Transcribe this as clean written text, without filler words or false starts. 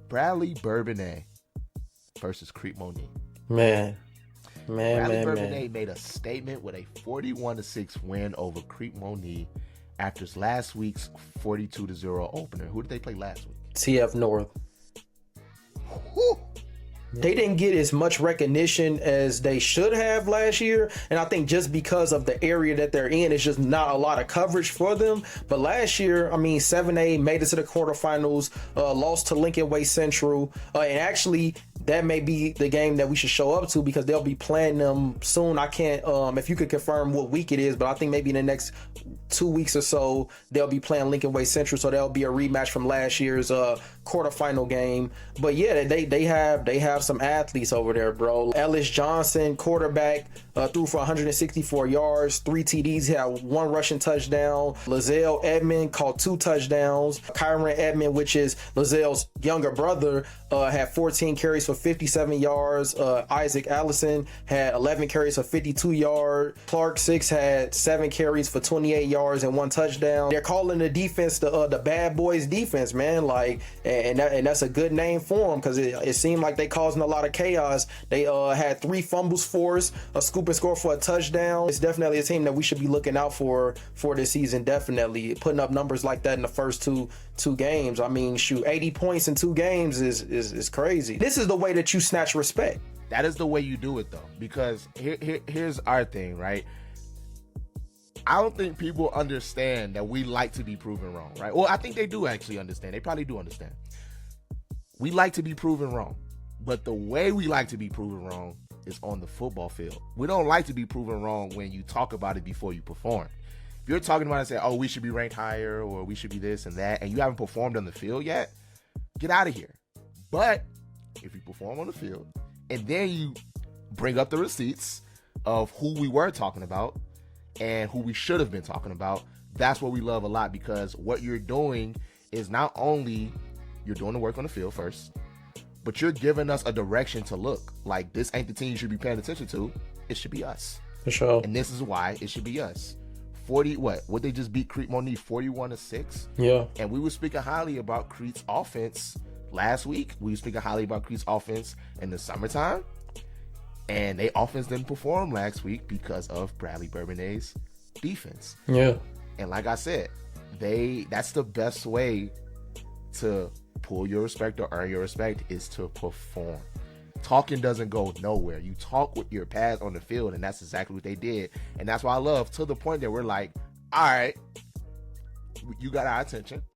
Bradley Bourbonnais versus Crete-Monee. Man. Bradley Bourbonnais made a statement with a 41-6 win over Crete-Monee after last week's 42-0 opener. Who did they play last week? TF North. Whew. They didn't get as much recognition as they should have last year. And I think just because of the area that they're in, it's just not a lot of coverage for them. But last year, 7A made it to the quarterfinals, lost to Lincoln Way Central. And actually, that may be the game that we should show up to because they'll be playing them soon. I can't, if you could confirm what week it is, but I think maybe in the next 2 weeks or so, they'll be playing Lincoln Way Central. So that'll be a rematch from last year's quarterfinal game. But yeah, they have some athletes over there, bro. Ellis Johnson, quarterback, threw for 164 yards, 3 TDs, had 1 rushing touchdown. Lizelle Edmond caught 2 touchdowns. Kyron Edmond, which is Lizelle's younger brother, had 14 carries for 57 yards. Isaac Allison had 11 carries for 52 yards. Clark Six had 7 carries for 28 yards and 1 touchdown. They're calling the defense the bad boys defense, man. And that's a good name for them because it seemed like they causing a lot of chaos. They had 3 fumbles forced, a scoop and score for a touchdown. It's definitely a team that we should be looking out for this season. Definitely putting up numbers like that in the first two games. 80 points in 2 games is crazy. This is the way that you snatch respect. That is the way you do it, though, because here's our thing, right? I don't think people understand that we like to be proven wrong, right? Well, I think they do actually understand. They probably do understand. We like to be proven wrong, but the way we like to be proven wrong is on the football field. We don't like to be proven wrong when you talk about it before you perform. If you're talking about it and say, oh, we should be ranked higher or we should be this and that, and you haven't performed on the field yet, get out of here. But if you perform on the field and then you bring up the receipts of who we were talking about and who we should have been talking about, that's what we love a lot, because what you're doing is not only you're doing the work on the field first, but you're giving us a direction to look. Like, this ain't the team you should be paying attention to. It should be us. For sure. And this is why it should be us. 40, what they just beat Crete-Monee 41-6. Yeah. And we were speaking highly about Crete's offense last week. We were speaking highly about Crete's offense in the summertime. And their offense didn't perform last week because of Bradley Bourbonnais' defense. Yeah. And like I said, that's the best way to pull your respect or earn your respect, is to perform. Talking doesn't go nowhere. You talk with your pads on the field, and that's exactly what they did. And that's why I love, to the point that we're like, all right, you got our attention.